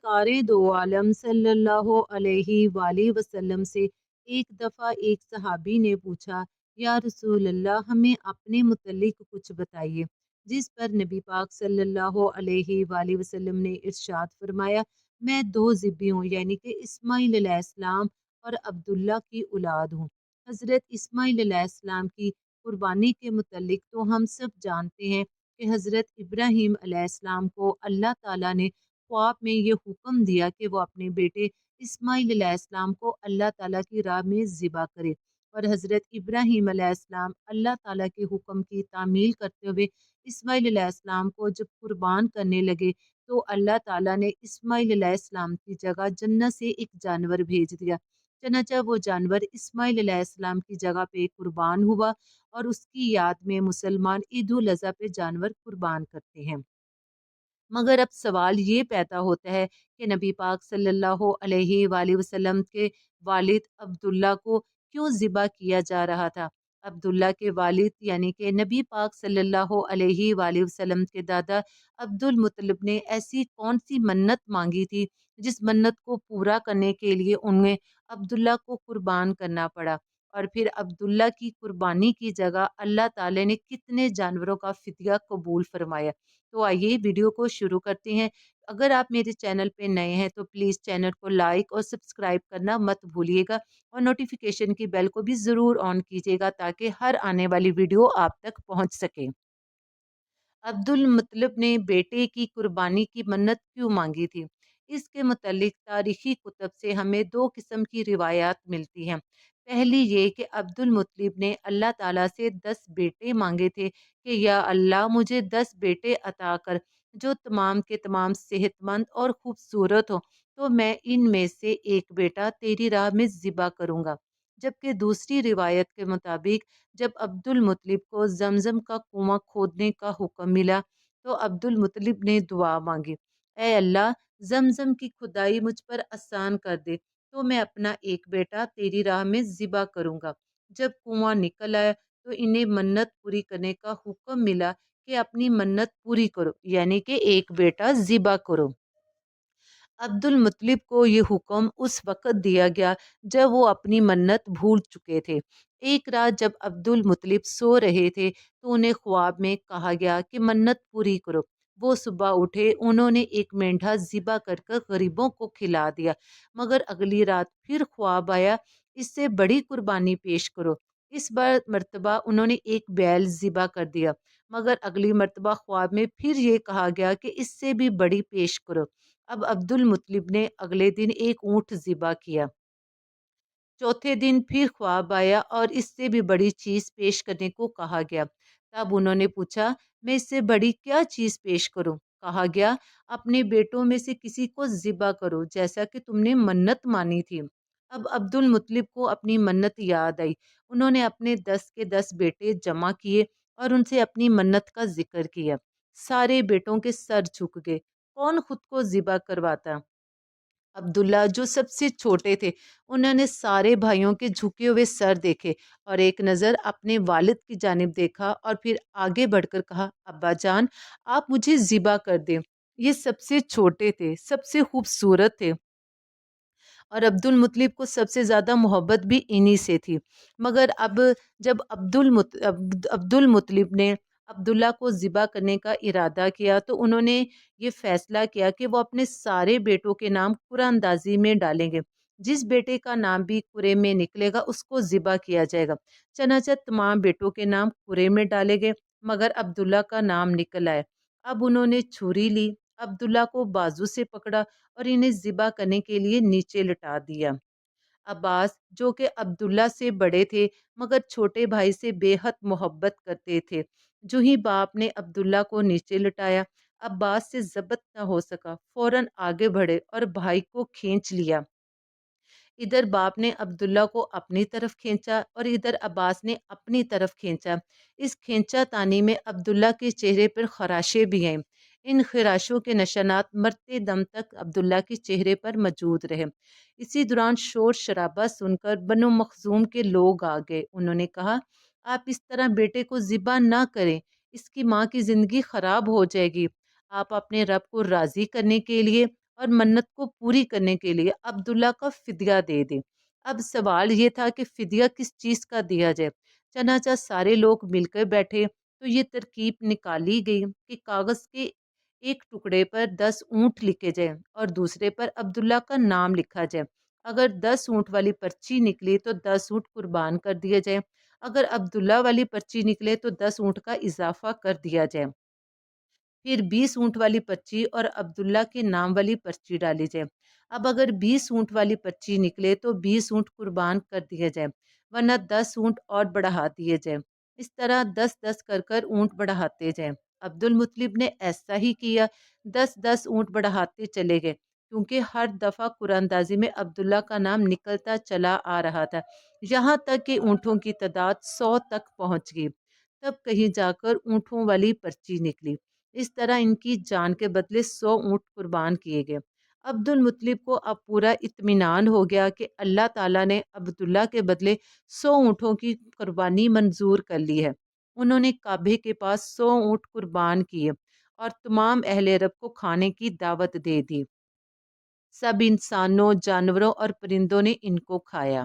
सरकार दो आलम सल्लल्लाहु अलैहि वाली वसल्लम से एक दफ़ा एक सहाबी ने पूछा, या रसूल अल्लाह, हमें अपने मुतल्लिक कुछ बताइए। जिस पर नबी पाक सल्लल्लाहु अलैहि वाली वसल्लम ने इरशाद फरमाया, मैं दो ज़िब्बी हूँ, यानी कि इस्माइल अलैहिस्सलाम और अब्दुल्ला की औलाद हूँ। हज़रत इस्माइल अलैहिस्सलाम की कुर्बानी के मुतल्लिक तो हम सब जानते हैं कि हज़रत इब्राहीम अलैहिस्सलाम को अल्लाह ताला ने ख्वाब में ये हुक्म दिया कि वो अपने बेटे इस्माइल अलैहिस्सलाम को अल्लाह ताला की राह में ज़िबा करे। और हज़रत इब्राहीम अलैहिस्सलाम अल्लाह ताला के हुक्म की तामील करते हुए इस्माइल अलैहिस्सलाम को जब कुर्बान करने लगे, तो अल्लाह ताला ने इस्माइल अलैहिस्सलाम की जगह जन्नत से एक जानवर भेज दिया। चनाचा वो जानवर इस्माइल अलैहिस्सलाम की जगह पे कुर्बान हुआ और उसकी याद में मुसलमान ईद उल अज़हा पे जानवर कुर्बान करते हैं। मगर अब सवाल ये पैदा होता है कि नबी पाक सल्लल्लाहु अलैहि वाली वसल्लम के वालिद अब्दुल्ला को क्यों ज़िबा किया जा रहा था। अब्दुल्ला के वालिद यानी कि नबी पाक सल्लल्लाहु अलैहि वाली वसल्लम के दादा अब्दुल मुत्तलिब ने ऐसी कौन सी मन्नत मांगी थी जिस मन्नत को पूरा करने के लिए उन्हें अब्दुल्ला को कुर्बान करना पड़ा। और फिर अब्दुल्ला की कुर्बानी की जगह अल्लाह ताला ने कितने जानवरों का फिदिया कबूल फरमाया। तो आइए वीडियो को शुरू करते हैं। अगर आप मेरे चैनल पे नए हैं तो प्लीज़ चैनल को लाइक और सब्सक्राइब करना मत भूलिएगा और नोटिफिकेशन की बेल को भी ज़रूर ऑन कीजिएगा ताकि हर आने वाली वीडियो आप तक पहुंच सके। अब्दुल मुत्तलिब ने बेटे की कुर्बानी की मन्नत क्यों मांगी थी? इसके मुतल्लिक तारीखी कुतब से हमें दो किस्म की रिवायात मिलती हैं। पहली ये कि अब्दुल मुत्तलिब ने अल्लाह ताला से 10 बेटे मांगे थे कि या अल्लाह, मुझे 10 बेटे अता कर जो तमाम के तमाम सेहतमंद और खूबसूरत हो, तो मैं इनमें से एक बेटा तेरी राह में ज़िबा करूँगा। जबकि दूसरी रिवायत के मुताबिक जब अब्दुल मुत्तलिब को जमजम का कुआं खोदने का हुक्म मिला, तो अब्दुल मुत्तलिब ने दुआ मांगी, ऐ अल्लाह, जमजम की खुदाई मुझ पर आसान कर दे, तो मैं अपना एक बेटा तेरी राह में ज़िबा करूँगा। जब कुआं निकल आया तो इन्हें मन्नत पूरी करने का हुक्म मिला कि अपनी मन्नत पूरी करो, यानी कि एक बेटा ज़िबा करो। अब्दुल मुत्तलिब को ये हुक्म उस वक़्त दिया गया जब वो अपनी मन्नत भूल चुके थे। एक रात जब अब्दुल मुत्तलिब सो रहे थे तो उन्हें ख्वाब में कहा गया कि मन्नत पूरी करो। वो सुबह उठे, उन्होंने एक मेंढा ज़िबा कर कर गरीबों को खिला दिया। मगर अगली रात फिर ख्वाब आया, इससे बड़ी कुर्बानी पेश करो। इस बार मर्तबा उन्होंने एक बैल ज़िबा कर दिया। मगर अगली मर्तबा ख्वाब में फिर ये कहा गया कि इससे भी बड़ी पेश करो। अब अब्दुल मुत्तलिब ने अगले दिन एक ऊँट ज़िबा किया। चौथे दिन फिर ख्वाब आया और इससे भी बड़ी चीज़ पेश करने को कहा गया। तब उन्होंने पूछा, मैं इससे बड़ी क्या चीज़ पेश करूं? कहा गया, अपने बेटों में से किसी को ज़िबा करो जैसा कि तुमने मन्नत मानी थी। अब अब्दुल मुत्तलिब को अपनी मन्नत याद आई। उन्होंने अपने 10 के 10 बेटे जमा किए और उनसे अपनी मन्नत का जिक्र किया। सारे बेटों के सर झुक गए। कौन खुद को ज़िबा करवाता? अब्दुल्ला जो सबसे छोटे थे, उन्होंने सारे भाइयों के झुके हुए सर देखे और एक नज़र अपने वालिद की जानिब देखा और फिर आगे बढ़कर कहा, अब्बा जान, आप मुझे ज़िबा कर दें। ये सबसे छोटे थे, सबसे खूबसूरत थे और अब्दुल मुत्तलिब को सबसे ज़्यादा मोहब्बत भी इन्हीं से थी। मगर अब जब अब्दुल मुत्तलिब ने अब्दुल्ला को ज़िबा करने का इरादा किया तो उन्होंने ये फ़ैसला किया कि वो अपने सारे बेटों के नाम कुरानंदाज़ी में डालेंगे। जिस बेटे का नाम भी कुरे में निकलेगा उसको ज़िबा किया जाएगा। चनाचा तमाम बेटों के नाम कुरे में डाले गए, मगर अब्दुल्ला का नाम निकल आया। अब उन्होंने छुरी ली, अब्दुल्ला को बाजू से पकड़ा और इन्हें ज़िबा करने के लिए नीचे लटा दिया। अब्बास जो कि अब्दुल्ला से बड़े थे मगर छोटे भाई से बेहद मोहब्बत करते थे, जो ही बाप ने अब्दुल्ला को नीचे लटाया, अब्बास से ज़ब्त न हो सका, फौरन आगे बढ़े और भाई को खींच लिया। इधर बाप ने अब्दुल्ला को अपनी तरफ खींचा और इधर अब्बास ने अपनी तरफ खींचा। इस खींचा तानी में अब्दुल्ला के चेहरे पर खराशें भी आईं। इन खराशों के निशानात मरते दम तक अब्दुल्ला के चेहरे पर मौजूद रहे। इसी दौरान शोर शराबा सुनकर बनु मखजूम के लोग आ गए। उन्होंने कहा, आप इस तरह बेटे को ज़िबा ना करें, इसकी माँ की ज़िंदगी ख़राब हो जाएगी। आप अपने रब को राज़ी करने के लिए اور منت کو پوری کرنے کے لیے عبداللہ کا فدیہ دے دیں۔ اب سوال یہ تھا کہ فدیہ کس چیز کا دیا جائے۔ چنانچہ سارے لوگ مل کر بیٹھے تو یہ ترکیب نکالی گئی کہ کاغذ کے ایک ٹکڑے پر 10 اونٹ لکھے جائیں اور دوسرے پر عبداللہ کا نام لکھا جائے۔ اگر 10 اونٹ والی پرچی نکلی تو 10 اونٹ قربان کر دیے جائیں، اگر عبداللہ والی پرچی نکلے تو 10 اونٹ کا اضافہ کر دیا جائے، پھر 20 اونٹ والی پرچی اور عبداللہ کے نام والی پرچی ڈالی جائے۔ اب اگر 20 اونٹ والی پرچی نکلے تو 20 اونٹ قربان کر دیے جائے، ورنہ 10 اونٹ اور بڑھا دیے جائے۔ اس طرح 10 کر کر اونٹ بڑھاتے جائیں۔ عبد المطلب نے ایسا ہی کیا، 10 اونٹ بڑھاتے چلے گئے، کیونکہ ہر دفعہ قرآن اندازی میں عبداللہ کا نام نکلتا چلا آ رہا تھا، یہاں تک کہ اونٹوں کی تعداد 100 تک پہنچ گئی۔ تب کہیں جا کر اونٹوں والی پرچی نکلی۔ اس طرح ان کی جان کے بدلے 100 اونٹ قربان کیے گئے۔ عبد المطلب کو اب پورا اطمینان ہو گیا کہ اللہ تعالیٰ نے عبداللہ کے بدلے 100 اونٹوں کی قربانی منظور کر لی ہے۔ انہوں نے کعبے کے پاس 100 اونٹ قربان کیے اور تمام اہل عرب کو کھانے کی دعوت دے دی۔ سب انسانوں، جانوروں اور پرندوں نے ان کو کھایا۔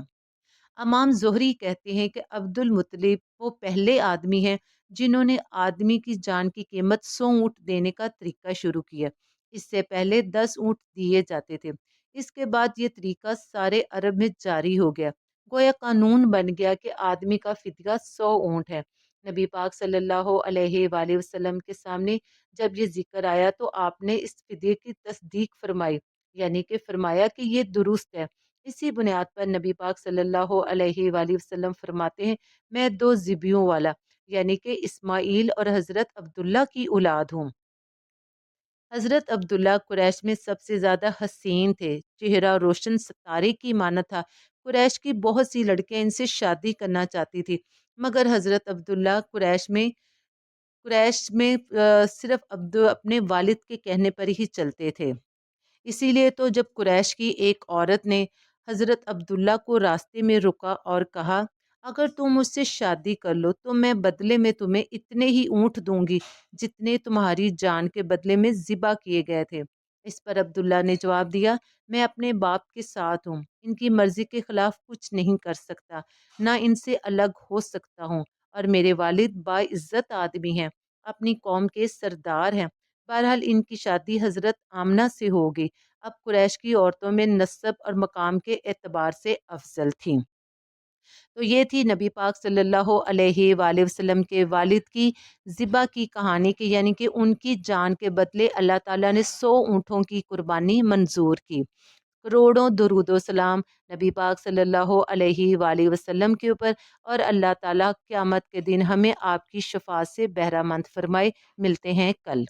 امام زہری کہتے ہیں کہ عبد المطلب وہ پہلے آدمی ہیں جنہوں نے آدمی کی جان کی قیمت 100 اونٹ دینے کا طریقہ شروع کیا۔ اس سے پہلے 10 اونٹ دیے جاتے تھے۔ اس کے بعد یہ طریقہ سارے عرب میں جاری ہو گیا، گویا قانون بن گیا کہ آدمی کا فدیہ 100 اونٹ ہے۔ نبی پاک صلی اللہ علیہ وآلہ وسلم کے سامنے جب یہ ذکر آیا تو آپ نے اس فدیے کی تصدیق فرمائی، یعنی کہ فرمایا کہ یہ درست ہے۔ اسی بنیاد پر نبی پاک صلی اللہ علیہ وآلہ وسلم فرماتے ہیں، میں 2 ذبیوں والا، یعنی کہ اسماعیل اور حضرت عبداللہ کی اولاد ہوں۔ حضرت عبداللہ قریش میں سب سے زیادہ حسین تھے، چہرہ روشن ستارے کی مانند تھا۔ قریش کی بہت سی لڑکیاں ان سے شادی کرنا چاہتی تھی، مگر حضرت عبداللہ قریش میں صرف اپنے والد کے کہنے پر ہی چلتے تھے۔ اسی لیے تو جب قریش کی ایک عورت نے حضرت عبداللہ کو راستے میں رکا اور کہا، اگر تم مجھ سے شادی کر لو تو میں بدلے میں تمہیں اتنے ہی اونٹ دوں گی جتنے تمہاری جان کے بدلے میں ذبح کیے گئے تھے۔ اس پر عبداللہ نے جواب دیا، میں اپنے باپ کے ساتھ ہوں، ان کی مرضی کے خلاف کچھ نہیں کر سکتا، نہ ان سے الگ ہو سکتا ہوں، اور میرے والد باعزت آدمی ہیں، اپنی قوم کے سردار ہیں۔ بہرحال ان کی شادی حضرت آمنہ سے ہوگی۔ اب قریش کی عورتوں میں نسب اور مقام کے اعتبار سے افضل تھیں۔ تو یہ تھی نبی پاک صلی اللہ علیہ وآلہ وسلم کے والد کی ذبح کی کہانی، کہ یعنی کہ ان کی جان کے بدلے اللہ تعالیٰ نے 100 اونٹوں کی قربانی منظور کی۔ کروڑوں درود و سلام نبی پاک صلی اللہ علیہ وآلہ وسلم کے اوپر، اور اللہ تعالیٰ قیامت کے دن ہمیں آپ کی شفاعت سے بہرہ مند فرمائے۔ ملتے ہیں کل۔